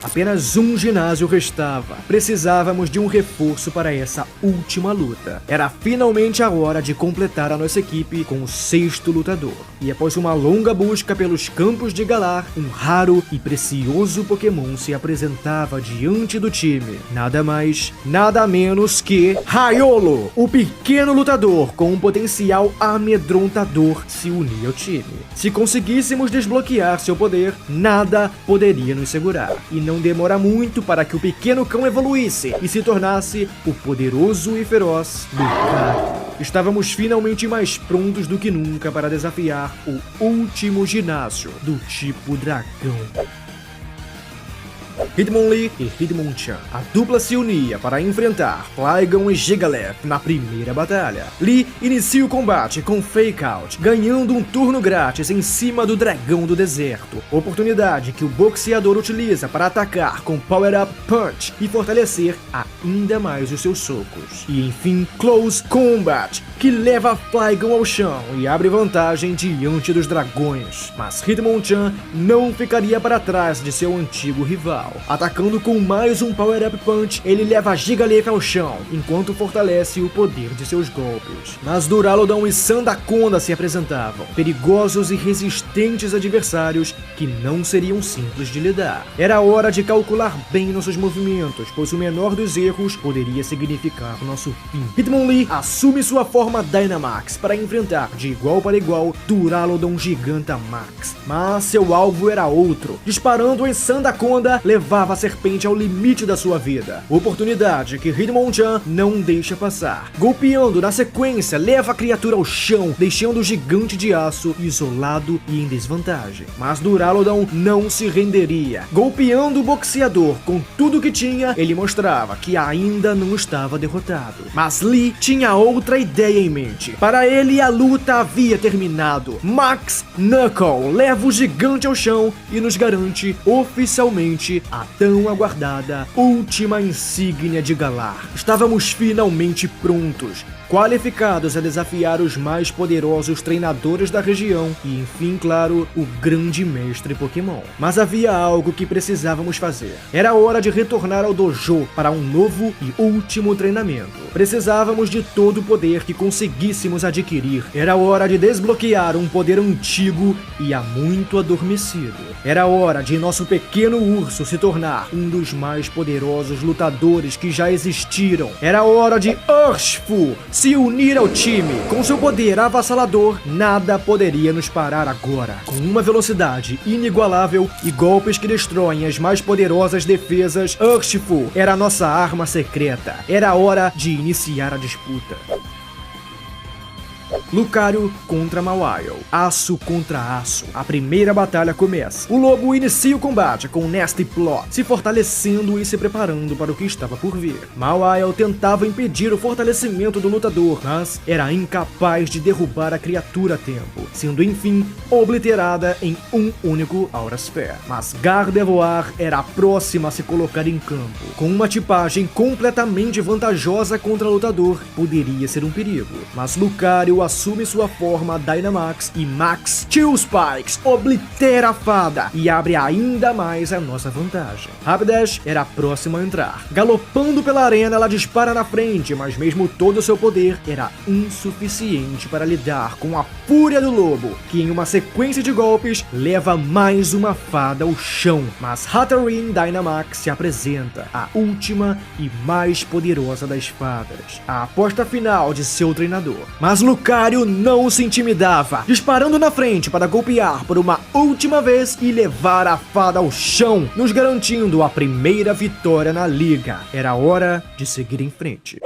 Apenas um ginásio restava. Precisávamos de um reforço para essa última luta. Era finalmente a hora de completar a nossa equipe com o 6º lutador. E após uma longa busca pelos campos de Galar, um raro e precioso Pokémon se apresentava diante do time. Nada mais, nada menos que Raiolo! O pequeno lutador com um potencial amedrontador se unia ao time. Se conseguíssemos desbloquear seu poder, nada poderia nos segurar. E não demora muito para que o pequeno cão evoluísse e se tornasse o poderoso e feroz Lucario. Estávamos finalmente mais prontos do que nunca para desafiar o último ginásio do tipo dragão. Hitmonlee e Hitmonchan. A dupla se unia para enfrentar Flygon e Gigalef na primeira batalha. Lee inicia o combate com Fake Out, ganhando um turno grátis em cima do dragão do deserto. Oportunidade que o boxeador utiliza para atacar com Power Up Punch e fortalecer ainda mais os seus socos. E enfim, Close Combat, que leva Flygon ao chão e abre vantagem diante dos dragões. Mas Hitmonchan não ficaria para trás de seu antigo rival. Atacando com mais um Power Up Punch, ele leva Gigalef ao chão, enquanto fortalece o poder de seus golpes. Mas Duraludon e Sandaconda se apresentavam, perigosos e resistentes adversários que não seriam simples de lidar. Era hora de calcular bem nossos movimentos, pois o menor dos erros poderia significar nosso fim. Hitmonlee assume sua forma Dynamax para enfrentar de igual para igual Duraludon Gigantamax. Mas seu alvo era outro. Disparando em Sandaconda, levava a serpente ao limite da sua vida. Oportunidade que Hitmonchan não deixa passar. Golpeando na sequência, leva a criatura ao chão, deixando o gigante de aço isolado e em desvantagem. Mas Duraludon não se renderia. Golpeando o boxeador com tudo que tinha, ele mostrava que ainda não estava derrotado. Mas Lee tinha outra ideia em mente. Para ele, a luta havia terminado. Max Knuckle leva o gigante ao chão e nos garante oficialmente a tão aguardada última insígnia de Galar. Estávamos finalmente prontos, qualificados a desafiar os mais poderosos treinadores da região e, enfim, claro, o grande mestre Pokémon. Mas havia algo que precisávamos fazer. Era hora de retornar ao dojo para um novo e último treinamento. Precisávamos de todo o poder que conseguíssemos adquirir. Era hora de desbloquear um poder antigo e há muito adormecido. Era hora de nosso pequeno urso se tornar um dos mais poderosos lutadores que já existiram. Era hora de Urshifu se unir ao time. Com seu poder avassalador, nada poderia nos parar agora. Com uma velocidade inigualável e golpes que destroem as mais poderosas defesas, Urshifu era nossa arma secreta. Era hora de iniciar a disputa. Lucario contra Mawile. Aço contra aço. A primeira batalha começa. O lobo inicia o combate com Nasty Plot, se fortalecendo e se preparando para o que estava por vir. Mawile tentava impedir o fortalecimento do lutador, mas era incapaz de derrubar a criatura a tempo, sendo enfim obliterada em um único Aura Sphere. Mas Gardevoir era a próxima a se colocar em campo. Com uma tipagem completamente vantajosa contra o lutador, poderia ser um perigo. Mas Lucario assume sua forma Dynamax e Max Steel Spikes oblitera a fada e abre ainda mais a nossa vantagem. Rapidash era a próxima a entrar. Galopando pela arena, ela dispara na frente, mas mesmo todo o seu poder era insuficiente para lidar com a fúria do lobo, que em uma sequência de golpes leva mais uma fada ao chão. Mas Hatterene Dynamax se apresenta, a última e mais poderosa das fadas, a aposta final de seu treinador. Mas Lucario não se intimidava, disparando na frente para golpear por uma última vez e levar a fada ao chão, nos garantindo a primeira vitória na liga. Era hora de seguir em frente.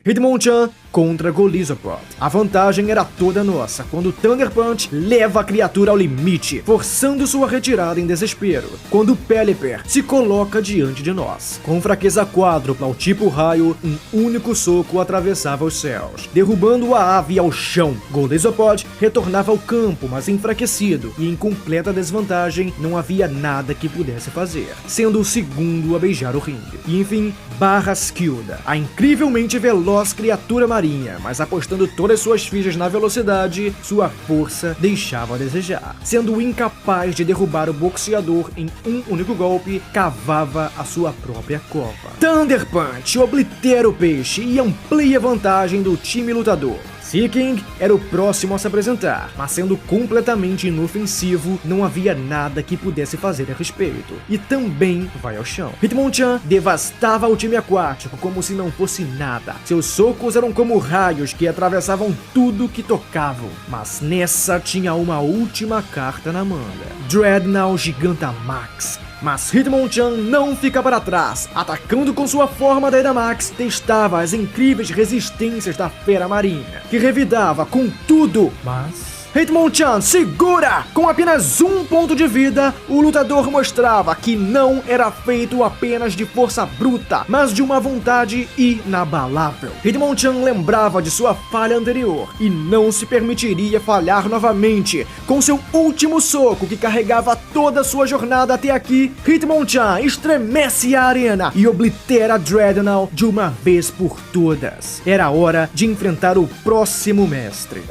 Hitmonchan contra Golisopod. A vantagem era toda nossa quando Thunder Punch leva a criatura ao limite, forçando sua retirada em desespero, quando Pelipper se coloca diante de nós. Com fraqueza quádrupla ao tipo raio, um único soco atravessava os céus, derrubando a ave ao chão. Golisopod retornava ao campo, mas enfraquecido e em completa desvantagem, não havia nada que pudesse fazer, sendo o segundo a beijar o ringue. E enfim, Barraskewda, a incrivelmente veloz veloz criatura marinha, mas apostando todas suas fichas na velocidade, sua força deixava a desejar. Sendo incapaz de derrubar o boxeador em um único golpe, cavava a sua própria cova. Thunder Punch oblitera o peixe e amplia a vantagem do time lutador. Seaking era o próximo a se apresentar, mas sendo completamente inofensivo, não havia nada que pudesse fazer a respeito. E também vai ao chão. Hitmonchan devastava o time aquático como se não fosse nada. Seus socos eram como raios que atravessavam tudo que tocavam. Mas nessa tinha uma última carta na manga. Dreadnought Gigantamax. Mas Hitmonchan não fica para trás. Atacando com sua forma Dynamax, testava as incríveis resistências da fera marinha, que revidava com tudo, mas Hitmonchan segura! Com apenas 1 ponto de vida, o lutador mostrava que não era feito apenas de força bruta, mas de uma vontade inabalável. Hitmonchan lembrava de sua falha anterior e não se permitiria falhar novamente. Com seu último soco que carregava toda a sua jornada até aqui, Hitmonchan estremece a arena e oblitera Dreadnought de uma vez por todas. Era hora de enfrentar o próximo mestre.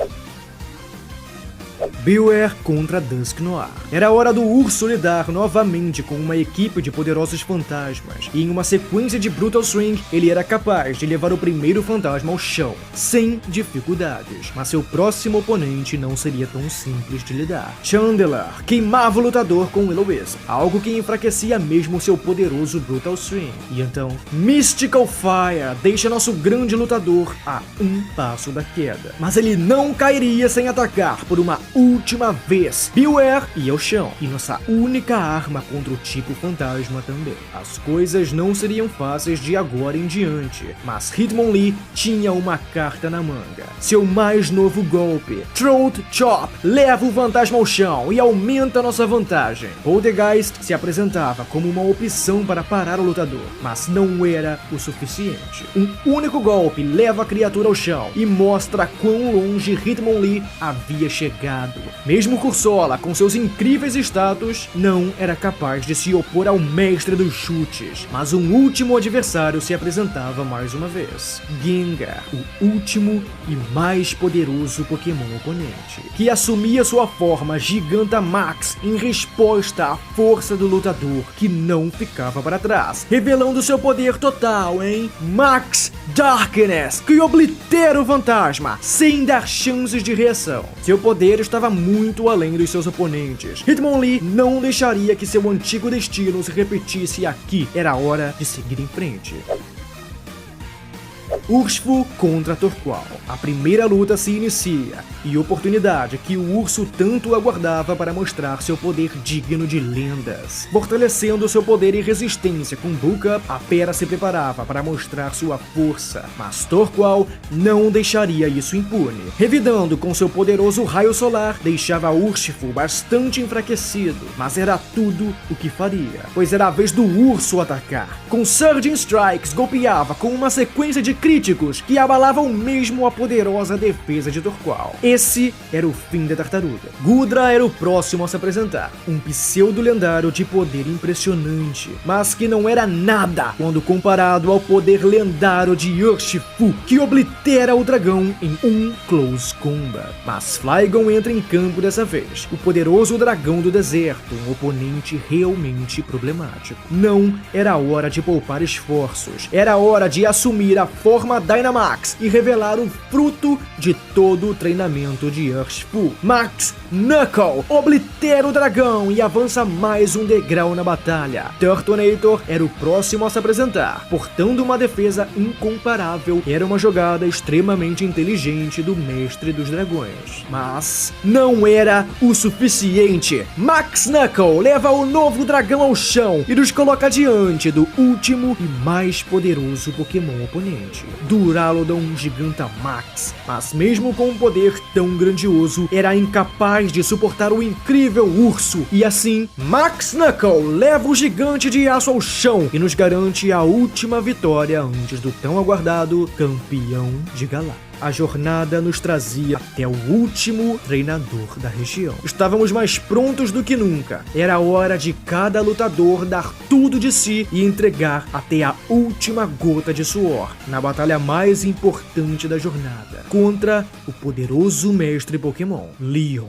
Bewear contra Dusknoir. Era hora do urso lidar novamente com uma equipe de poderosos fantasmas, e em uma sequência de Brutal Swing, ele era capaz de levar o primeiro fantasma ao chão, sem dificuldades. Mas seu próximo oponente não seria tão simples de lidar. Chandelure queimava o lutador com Will-O-Wisp, algo que enfraquecia mesmo seu poderoso Brutal Swing. E então, Mystical Fire deixa nosso grande lutador a um passo da queda. Mas ele não cairia sem atacar por uma última vez. Bewear ia ao chão, e nossa única arma contra o tipo fantasma também. As coisas não seriam fáceis de agora em diante, mas Hitmonlee tinha uma carta na manga. Seu mais novo golpe, Throat Chop, leva o fantasma ao chão e aumenta nossa vantagem. Poltergeist se apresentava como uma opção para parar o lutador, mas não era o suficiente. Um único golpe leva a criatura ao chão e mostra quão longe Hitmonlee havia chegado. Mesmo Cursola, com seus incríveis status, não era capaz de se opor ao mestre dos chutes, mas um último adversário se apresentava mais uma vez. Gengar, o último e mais poderoso Pokémon oponente, que assumia sua forma Gigantamax em resposta à força do lutador, que não ficava para trás, revelando seu poder total em Max Darkness, que oblitera o fantasma, sem dar chances de reação. Seu poder estava muito além dos seus oponentes. Hitmonlee não deixaria que seu antigo destino se repetisse aqui. Era hora de seguir em frente. Urshifu contra Torqual. A primeira luta se inicia, e oportunidade que o urso tanto aguardava para mostrar seu poder digno de lendas. Fortalecendo seu poder e resistência com Bulk Up, a fera se preparava para mostrar sua força, mas Torqual não deixaria isso impune. Revidando com seu poderoso raio solar, deixava Urshifu bastante enfraquecido, mas era tudo o que faria, pois era a vez do urso atacar. Com Surging Strikes, golpeava com uma sequência de críticos que abalavam mesmo a poderosa defesa de Torqual. Esse era o fim da tartaruga. Goodra era o próximo a se apresentar, um pseudo-lendário de poder impressionante, mas que não era nada quando comparado ao poder lendário de Urshifu, que oblitera o dragão em um close combat. Mas Flygon entra em campo dessa vez, o poderoso dragão do deserto, um oponente realmente problemático. Não era hora de poupar esforços, era hora de assumir a forma Dynamax e revelar o fruto de todo o treinamento de Urshifu. Max Knuckle oblitera o dragão e avança mais um degrau na batalha. Turtonator era o próximo a se apresentar, portando uma defesa incomparável. Era uma jogada extremamente inteligente do mestre dos dragões, mas não era o suficiente. Max Knuckle leva o novo dragão ao chão e nos coloca diante do último e mais poderoso Pokémon oponente, Duraludon Gigantamax. Mas mesmo com um poder tão grandioso, era incapaz de suportar o incrível urso, e assim, Max Knuckle leva o gigante de aço ao chão e nos garante a última vitória antes do tão aguardado campeão de Galápagos. a jornada nos trazia até o último treinador da região. Estávamos mais prontos do que nunca. Era hora de cada lutador dar tudo de si e entregar até a última gota de suor na batalha mais importante da jornada, contra o poderoso mestre Pokémon, Leon.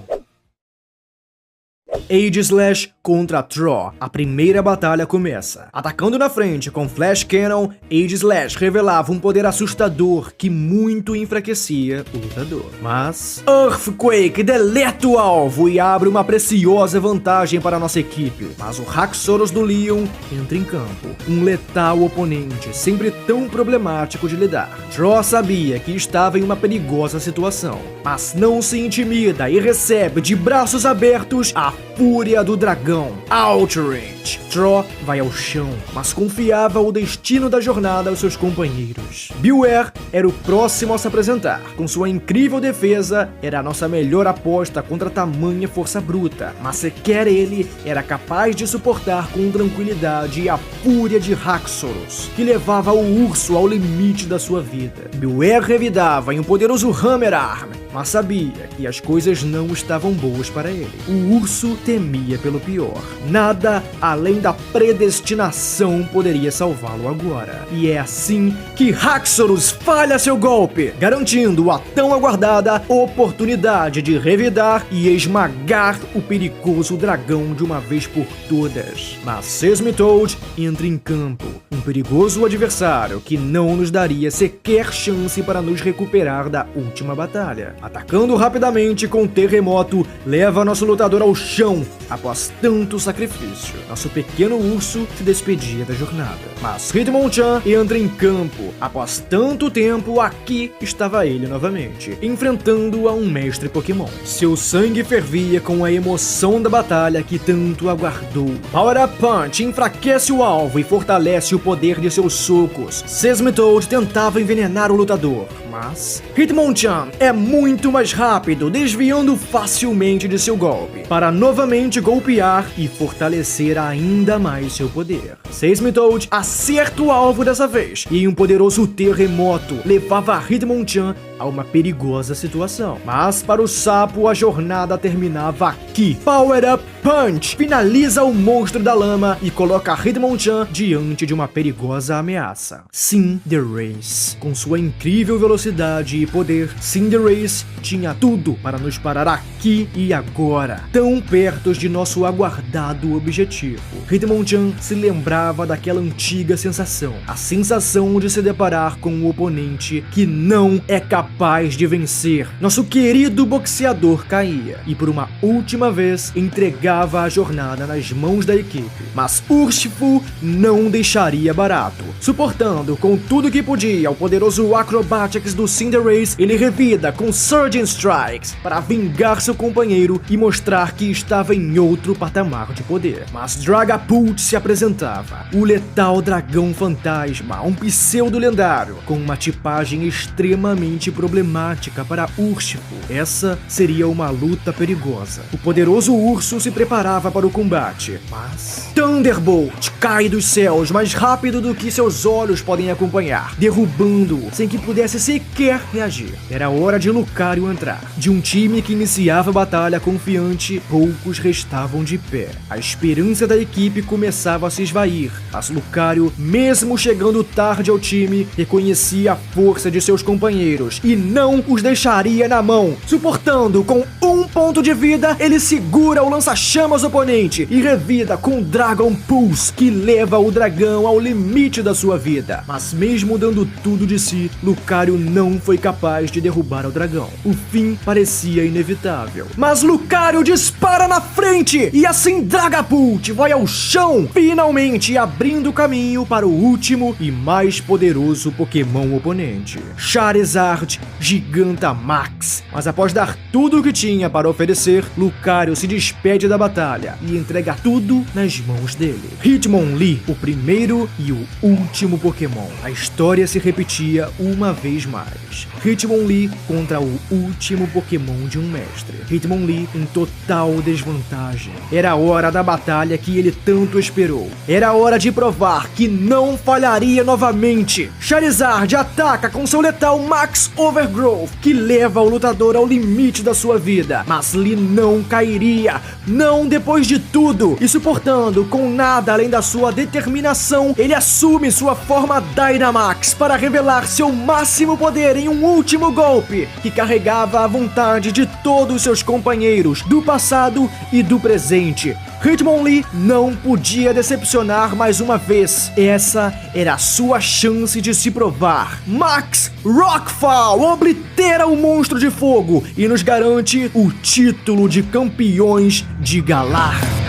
Aegislash contra Troll. A primeira batalha começa. Atacando na frente com Flash Cannon, Aegislash revelava um poder assustador que muito enfraquecia o lutador. Mas Earthquake deleta o alvo e abre uma preciosa vantagem para nossa equipe. Mas o Haxorus do Leon entra em campo. Um letal oponente, sempre tão problemático de lidar. Troll sabia que estava em uma perigosa situação, mas não se intimida e recebe de braços abertos a fúria do dragão, Outrage. Troll vai ao chão, mas confiava o destino da jornada aos seus companheiros. Bewear era o próximo a se apresentar. Com sua incrível defesa, era a nossa melhor aposta contra tamanha força bruta, mas sequer ele era capaz de suportar com tranquilidade a fúria de Haxorus, que levava o urso ao limite da sua vida. Bewear revidava em um poderoso Hammer Arm, mas sabia que as coisas não estavam boas para ele. O urso temia pelo pior. Nada além da predestinação poderia salvá-lo agora. E é assim que Haxorus falha seu golpe, garantindo a tão aguardada oportunidade de revidar e esmagar o perigoso dragão de uma vez por todas. Mas Seismitoad entra em campo, um perigoso adversário que não nos daria sequer chance para nos recuperar da última batalha. Atacando rapidamente com Terremoto, leva nosso lutador ao chão após tanto sacrifício. Nosso pequeno urso se despedia da jornada. Mas Hitmonchan entra em campo. Após tanto tempo, aqui estava ele novamente, enfrentando a um mestre Pokémon. Seu sangue fervia com a emoção da batalha que tanto aguardou. Power Up Punch enfraquece o alvo e fortalece o poder de seus socos. Seismitoad tentava envenenar o lutador, mas Hitmonchan é muito mais rápido, desviando facilmente de seu golpe, para novamente golpear e fortalecer ainda mais seu poder. Seismitoad acerta o alvo dessa vez, e um poderoso terremoto levava Hitmonchan a uma perigosa situação. Mas para o sapo a jornada terminava aqui. Power Up Punch finaliza o monstro da lama e coloca Hitmonchan diante de uma perigosa ameaça. Cinderace. Com sua incrível velocidade e poder, Cinderace tinha tudo para nos parar aqui e agora, tão perto de nosso aguardado objetivo. Hitmonchan se lembrava daquela antiga sensação, a sensação de se deparar com um oponente que não é capaz de vencer. Nosso querido boxeador caía e por uma última vez entregava a jornada nas mãos da equipe. Mas Urshifu não deixaria barato. Suportando com tudo que podia o poderoso Acrobatics do Cinderace, ele revida com Surging Strikes para vingar seu companheiro e mostrar que estava em outro patamar de poder. Mas Dragapult se apresentava, o letal dragão fantasma, um pseudo lendário, com uma tipagem extremamente problemática para Urshifu. Essa seria uma luta perigosa. O poderoso urso se preparava para o combate, mas Thunderbolt cai dos céus mais rápido do que seus olhos podem acompanhar, derrubando-o sem que pudesse sequer reagir. Era hora de Lucario entrar. De um time que iniciava a batalha confiante, poucos restavam de pé. A esperança da equipe começava a se esvair, mas Lucario, mesmo chegando tarde ao time, reconhecia a força de seus companheiros e não os deixaria na mão. Suportando com 1 ponto de vida, ele segura o lança-chamas oponente e revida com Dragon Pulse, que leva o dragão ao limite da sua vida. Mas mesmo dando tudo de si, Lucario não foi capaz de derrubar o dragão. O fim parecia inevitável. Mas Lucario dispara na frente e assim Dragapult vai ao chão, finalmente abrindo caminho para o último e mais poderoso Pokémon oponente, Charizard Gigantamax. Mas após dar tudo o que tinha para oferecer, Lucario se despede da batalha e entrega tudo nas mãos dele. Hitmonlee, o primeiro e o último Pokémon. A história se repetia uma vez mais. Hitmonlee contra o último Pokémon de um mestre. Hitmonlee em total desvantagem. Era a hora da batalha que ele tanto esperou. Era a hora de provar que não falharia novamente. Charizard ataca com seu letal Max Overgrowth, que leva o lutador ao limite da sua vida. Mas Lee não cairia, não depois de tudo, e suportando com nada além da sua determinação, ele assume sua forma Dynamax para revelar seu máximo poder em um último golpe, que carregava a vontade de todos seus companheiros, do passado e do presente. Hitmonlee não podia decepcionar mais uma vez. Essa era a sua chance de se provar. Max Rockfall oblitera o monstro de fogo e nos garante o título de campeões de Galar.